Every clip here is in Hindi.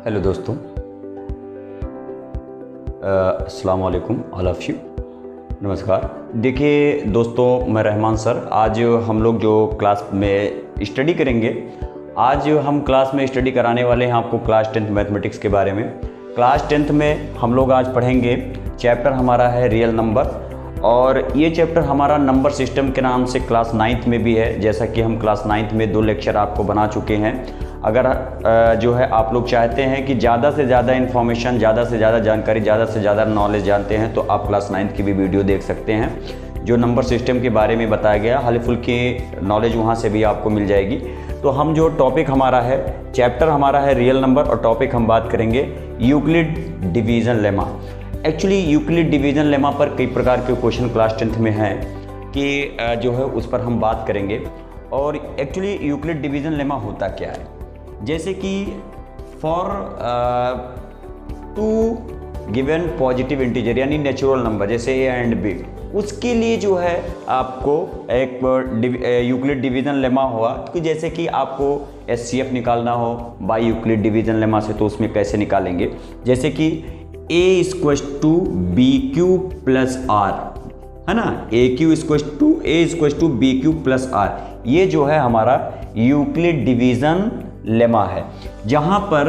हेलो दोस्तों, अस्सलाम वालेकुम ऑल ऑफ यू। नमस्कार। देखिए दोस्तों, मैं रहमान सर। आज हम लोग जो क्लास में स्टडी करेंगे, आज हम क्लास में स्टडी कराने वाले हैं आपको क्लास 10th मैथमेटिक्स के बारे में। क्लास 10th में हम लोग आज पढ़ेंगे, चैप्टर हमारा है रियल नंबर, और ये चैप्टर हमारा नंबर सिस्टम के नाम से क्लास 9th में भी है। जैसा कि हम क्लास 9th में 2 लेक्चर आपको बना चुके हैं। अगर जो है आप लोग चाहते हैं कि ज़्यादा से ज़्यादा इन्फॉर्मेशन, ज़्यादा से ज़्यादा जानकारी, ज़्यादा से ज़्यादा नॉलेज जानते हैं, तो आप क्लास 9th की भी वीडियो देख सकते हैं। जो नंबर सिस्टम के बारे में बताया गया, हल्की फुल्की नॉलेज वहाँ से भी आपको मिल जाएगी। तो हम जो टॉपिक हमारा है, चैप्टर हमारा है रियल नंबर, और टॉपिक हम बात करेंगे Euclid division lemma. Actually Euclid division lemma पर कई प्रकार के क्वेश्चन क्लास 10th में हैं कि जो है उस पर हम बात करेंगे। और एक्चुअली यूक्लिड डिवीज़न लेमा होता क्या है, जैसे कि फॉर 2 गिवन पॉजिटिव इंटीजर यानी नेचुरल नंबर जैसे ए एंड बी, उसके लिए जो है आपको एक यूक्लिड डिवीज़न लेमा हुआ कि जैसे कि आपको एचसीएफ निकालना हो बाय यूक्लिड डिवीज़न लेमा से, तो उसमें कैसे निकालेंगे। जैसे कि A equals to B Q plus R, है ना, A Q equals to B Q plus R. ये जो है हमारा यूक्लिड डिवीज़न लेमा है, जहाँ पर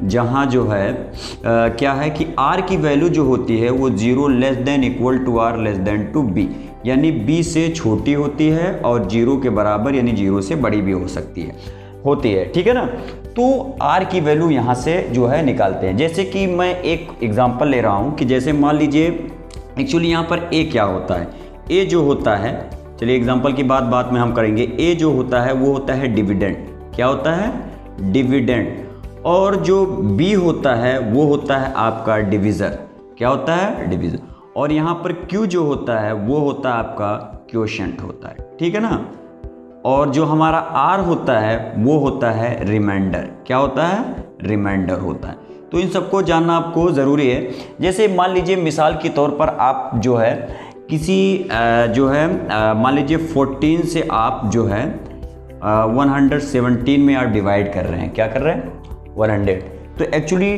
जहाँ जो है क्या है कि r की वैल्यू जो होती है वो 0 less than equal to r less than to b, यानी b से छोटी होती है और 0 के बराबर यानी 0 से बड़ी भी हो सकती है, ठीक है ना। तो r की वैल्यू यहाँ से जो है निकालते हैं। जैसे कि मैं एक एग्जांपल ले रहा हूँ कि जैसे मान लीजिए, एक्चुअली यहाँ पर a क्या होता है, a जो होता है, चलिए एग्जांपल की बात में हम करेंगे। a जो होता है वो होता है डिविडेंड। क्या होता है? डिविडेंड। और जो b होता है वो होता है आपका डिविज़र। क्या होता है? डिविज़र। और यहाँ पर q जो होता है वो होता है आपका क्वोशंट होता है, ठीक है ना। और जो हमारा r होता है वो होता है रिमाइंडर। क्या होता है? रिमाइंडर होता है। तो इन सबको जानना आपको ज़रूरी है। जैसे मान लीजिए मिसाल के तौर पर आप जो है किसी जो है मान लीजिए 14 से आप जो है 117 में आप डिवाइड कर रहे हैं। क्या कर रहे हैं? 100। तो एक्चुअली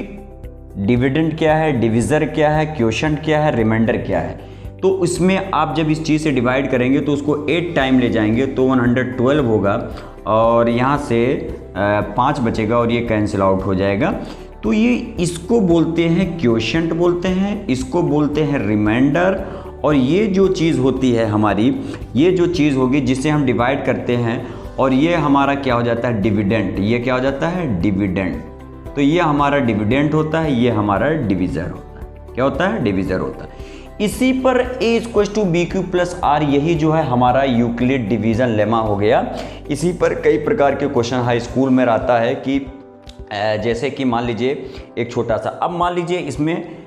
डिविडेंड क्या है, डिविज़र क्या है, क्वोशंट क्या है, रिमाइंडर क्या है। तो उसमें आप जब इस चीज़ से डिवाइड करेंगे तो उसको 8 टाइम ले जाएंगे तो 112 होगा, और यहाँ से 5 बचेगा और ये कैंसिल आउट हो जाएगा। तो ये इसको बोलते हैं क्वोशंट बोलते हैं, इसको बोलते हैं रिमाइंडर। और ये जो चीज़ होती है हमारी, ये जो चीज़ होगी जिसे हम डिवाइड करते हैं, और ये हमारा क्या हो जाता है? डिविडेंड। ये क्या हो जाता है? डिविडेंड। तो ये हमारा डिविडेंड होता है, ये हमारा डिविज़र होता है। क्या होता है? डिविज़र होता है। इसी पर a equals to B Q plus R, यही जो है हमारा यूक्लिड डिवीज़न लेमा हो गया। इसी पर कई प्रकार के क्वेश्चन हाई स्कूल में रहता है कि जैसे कि मान लीजिए एक छोटा सा, अब मान लीजिए इसमें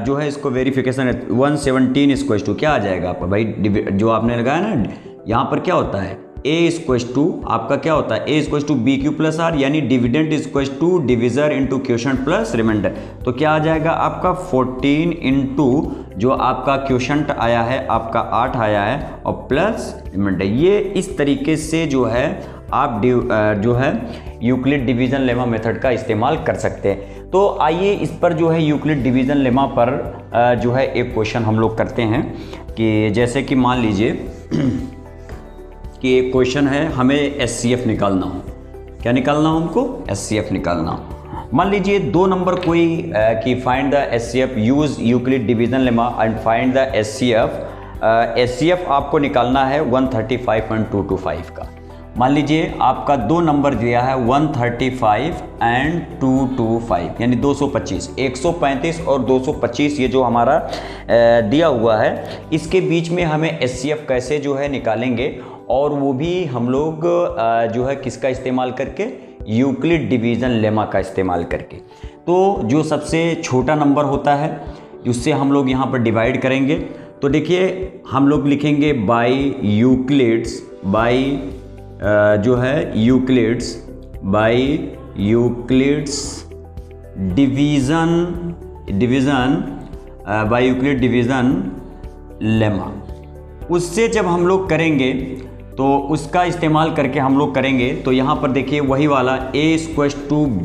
जो है इसको वेरिफिकेशन 117 इक्वल्स टू क्या आ जाएगा आपका भाई, जो आपने लगाया ना, यहाँ पर क्या होता है? a इक्वल्स टू आपका क्या होता है? a equals to B Q plus R, यानी dividend equals to divisor into quotient plus remainder. तो क्या आ जाएगा आपका 14 इंटू जो आपका क्वोशंट आया है आपका 8 आया है, और प्लस रिमाइंडर। ये इस तरीके से जो है आप जो है यूक्लिड डिवीज़न लेमा मेथड का इस्तेमाल कर सकते हैं। तो आइए इस पर जो है यूक्लिड डिवीज़न लेमा पर जो है एक क्वेश्चन हम लोग करते हैं कि जैसे कि मान लीजिए कि एक क्वेश्चन है, हमें एचसीएफ निकालना हो। क्या निकालना हो हमको? एचसीएफ निकालना हो। मान लीजिए 2 नंबर कोई कि find the HCF, use Euclid division lemma and find the HCF. HCF आपको निकालना है 135.225 का। मान लीजिए आपका 2 नंबर दिया है 135 एंड 225, यानी 225, 135 और 225, ये जो हमारा दिया हुआ है, इसके बीच में हमें एचसीएफ कैसे जो है निकालेंगे, और वो भी हम लोग जो है किसका इस्तेमाल करके? यूक्लिड डिवीज़न लेमा का इस्तेमाल करके। तो जो सबसे छोटा नंबर होता है उससे हम लोग यहाँ पर डिवाइड करेंगे। तो देखिए हम लोग लिखेंगे बाय यूक्लिड्स, बाय जो है Euclid's, by Euclid's division by Euclid division lemma. उससे जब हम लोग करेंगे तो उसका इस्तेमाल करके हम लोग करेंगे। तो यहाँ पर देखिए वही वाला a=bq+r,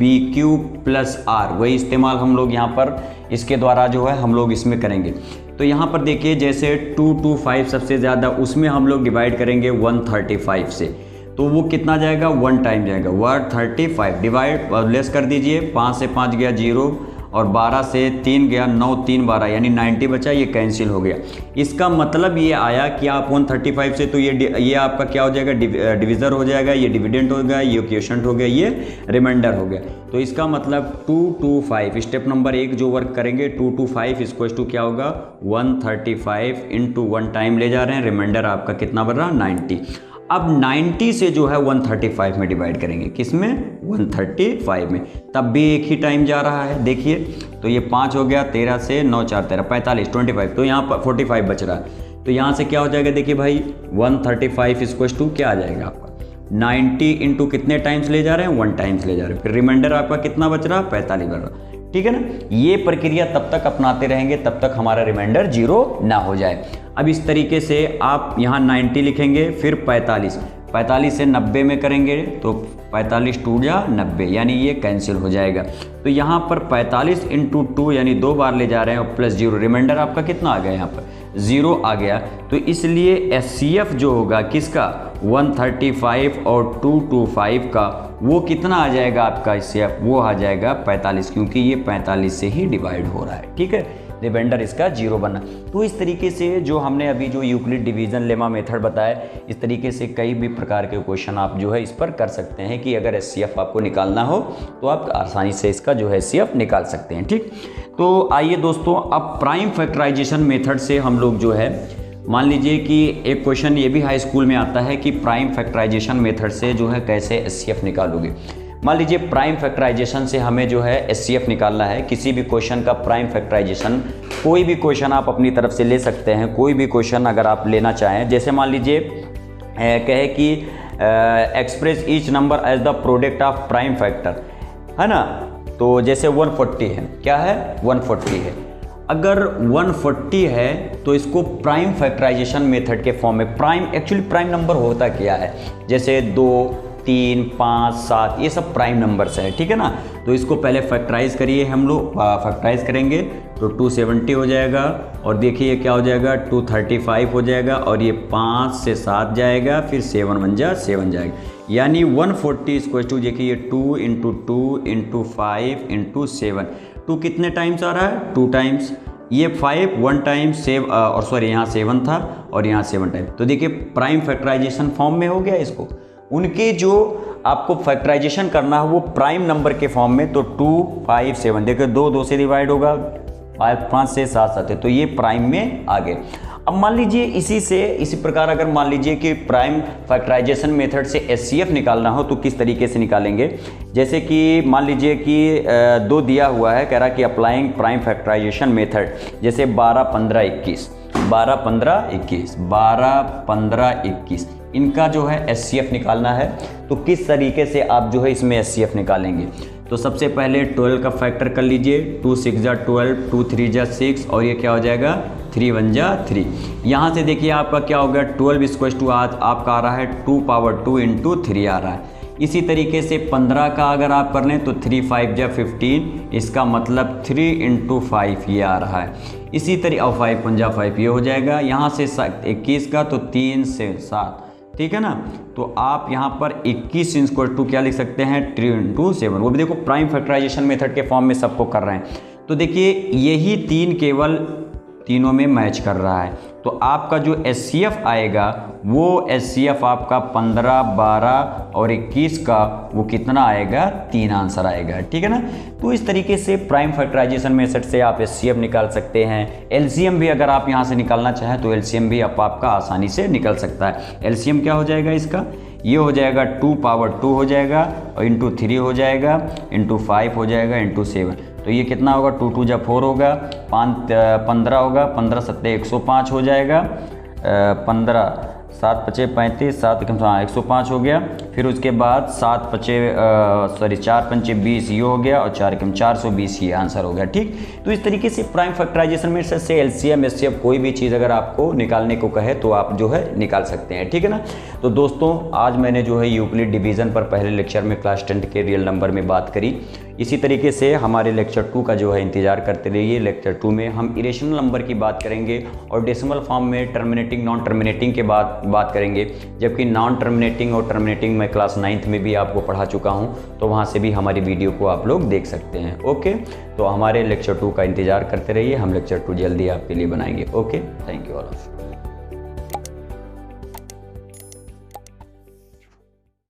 वही इस्तेमाल हम लोग यहाँ पर इसके द्वारा जो है हम लोग इसमें करेंगे। तो यहाँ पर देखिए जैसे 2 to 5 सबसे ज़्यादा, उसमें हम लोग डिवाइड करेंगे 135 से, तो वो कितना जाएगा 1 टाइम जाएगा 135 डिवाइड लेस कर दीजिए, 5 से 5 गया 0 और 12 से 3 गया 9 3 12 यानी 90 बचा, ये कैंसिल हो गया। इसका मतलब ये आया कि आप 135 से तो ये आपका क्या हो जाएगा डिविज़र हो जाएगा, ये डिविडेंड हो गया, ये क्वोशिएंट हो गया, ये रिमाइंडर हो गया। तो इसका मतलब 2 to 5 स्टेप नंबर 1 जो वर्क करेंगे 2 to 5 इसको क्या होगा 135 × 1 टाइम ले जा रहे हैं, रिमाइंडर आपका कितना बन रहा 90। अब 90 से जो है 135 में डिवाइड करेंगे, किस में 135 में, तब भी एक ही टाइम जा रहा है। देखिए तो ये 5 हो गया, 13 से 9 4 13 45 25, तो यहाँ पर 45 बच रहा है। तो यहाँ से क्या हो जाएगा देखिए भाई 135 इक्वल्स टू क्या आ जाएगा आपका 90 × कितने टाइम्स ले जा रहे हैं 1 टाइम्स ले जा रहे हैं, फिर रिमाइंडर आपका कितना बच रहा 45 बच रहा। ठीक है ना, ये प्रक्रिया तब तक अपनाते रहेंगे तब तक हमारा रिमाइंडर 0 ना हो जाए। अब इस तरीके से आप यहाँ 90 लिखेंगे, फिर 45 से 90 में करेंगे तो 45 2 जा 90 यानी ये कैंसिल हो जाएगा। तो यहाँ पर 45 × 2 यानी 2 बार ले जा रहे हैं और प्लस 0, रिमाइंडर आपका कितना आ गया यहाँ पर 0 आ गया। तो इसलिए SCF जो होगा किसका 135 और 225 का वो कितना आ जाएगा आपका SCF, वो आ जाएगा 45, क्योंकि ये 45 से ही डिवाइड हो रहा है। ठीक है, रिमाइंडर इसका 0 बना। तो इस तरीके से जो हमने अभी जो यूक्लिड डिवीज़न लेमा मेथड बताया, इस तरीके से कई भी प्रकार के क्वेश्चन आप जो है इस पर कर सकते हैं कि अगर SCF आपको निकालना हो तो आप आसानी से इसका जो है SCF निकाल सकते हैं। ठीक, तो आइए दोस्तों अब प्राइम फैक्टराइजेशन मेथड से हम लोग जो है, मान लीजिए कि एक क्वेश्चन ये भी हाई स्कूल में आता है कि प्राइम फैक्टराइजेशन मेथड से जो है कैसे SCF निकालोगे। मान लीजिए प्राइम फैक्टराइजेशन से हमें जो है SCF निकालना है, किसी भी क्वेश्चन का प्राइम फैक्टराइजेशन, कोई भी क्वेश्चन आप अपनी तरफ से ले सकते हैं, कोई भी क्वेश्चन अगर आप लेना चाहें। जैसे मान लीजिए कहे कि express each number as the product of prime factor, है ना। तो जैसे 140 है, क्या है 140 है, अगर 140 है तो इसको प्राइम फैक्टराइजेशन मेथड के फॉर्म में, प्राइम एक्चुअली प्राइम नंबर होता क्या है, जैसे 2 3 5 7 ये सब प्राइम नंबर्स है। ठीक है ना, तो इसको पहले फैक्टराइज करिए, हम लोग फैक्टराइज करेंगे तो 270 हो जाएगा, और देखिए क्या हो जाएगा 235 हो जाएगा, और ये 5 से 7 जाएगा, फिर 7 1 जा 7 जाएगा, यानी 140 इक्वल टू देखिए ये 2 × 2 × 5 × 7, 2 कितने टाइम्स आ रहा है 2 टाइम्स, ये 5 1 टाइम सेव और सॉरी यहाँ 7 था और यहाँ 7 टाइम। तो देखिए प्राइम फैक्टराइजेशन फॉर्म में हो गया। इसको उनके जो आपको फैक्टराइजेशन करना है वो प्राइम नंबर के फॉर्म में, तो 2 5 7 देखिए 2 से डिवाइड होगा, 5 से 7 7 है, तो ये प्राइम में आ गए। अब मान लीजिए इसी प्रकार अगर मान लीजिए कि प्राइम फैक्टराइजेशन मेथड से SCF निकालना हो तो किस तरीके से निकालेंगे। जैसे कि मान लीजिए कि 2 दिया हुआ है, कह रहा कि अप्लाइंग प्राइम फैक्टराइजेशन मेथड, जैसे 12 15 21 12 15 21 12 15 21 इनका जो है SCF निकालना है। तो किस तरीके से आप जो है इसमें SCF निकालेंगे, तो सबसे पहले 12 का फैक्टर कर लीजिए, 2 6 जा 12 2 3 जा 6 और ये क्या हो जाएगा 3 1 जा 3। यहाँ से देखिए आपका क्या होगा 12 इक्वल टू आपका आ रहा है 2 पावर 2 × 3 आ रहा है। इसी तरीके से 15 का अगर आप कर लें तो 3 5 जा 15, इसका मतलब 3 × 5 ये आ रहा है। इसी तरीके और 5 5 जा 5 ये हो जाएगा। यहाँ से 21 का तो 3 से 7, ठीक है ना। तो आप यहाँ पर 21 इक्वल टू क्या लिख सकते हैं 3 × 7, वो भी देखो प्राइम फैक्टराइजेशन मेथड के फॉर्म में सबको कर रहे हैं। तो देखिए यही 3 केवल तीनों में मैच कर रहा है, तो आपका जो SCF आएगा वो SCF आपका 15 12 और 21 का वो कितना आएगा 3 आंसर आएगा, ठीक है ना। तो इस तरीके से प्राइम फैक्टराइजेशन मेथड से आप SCF निकाल सकते हैं। LCM भी अगर आप यहाँ से निकालना चाहें तो LCM भी आपका आसानी से निकल सकता है। LCM क्या हो जाएगा इसका, ये हो जाएगा 2 पावर 2 हो जाएगा और × 3 हो जाएगा, × 5 हो जाएगा, × 7। तो ये कितना होगा 2 2 जा 4 होगा, 15 होगा, 15 7 105 हो जाएगा, 15 7 पचे 35, 7 105 हो गया। फिर उसके बाद 4 पंचे 20 ये हो गया, और 4 420 ये आंसर हो गया। ठीक, तो इस तरीके से प्राइम फैक्टराइजेशन में से एलसीएम एचसीएफ कोई भी चीज़ अगर आपको निकालने को कहे तो आप जो है निकाल सकते हैं। ठीक है ना। तो दोस्तों आज मैंने जो है यूक्लिड डिवीज़न पर पहले लेक्चर में क्लास 10 के रियल नंबर में बात करी। इसी तरीके से हमारे लेक्चर 2 का जो है इंतजार करते रहिए। लेक्चर 2 में हम इरेशनल नंबर की बात करेंगे और डेसिमल फॉर्म में टर्मिनेटिंग नॉन टर्मिनेटिंग के बात करेंगे, जबकि नॉन टर्मिनेटिंग और टर्मिनेटिंग मैं क्लास 9th में भी आपको पढ़ा चुका हूं, तो वहां से भी हमारी वीडियो को आप लोग देख सकते हैं। ओके, तो हमारे लेक्चर 2 का इंतजार करते रहिए, हम लेक्चर 2 जल्दी आपके लिए बनाएंगे। Okay, thank you all of you.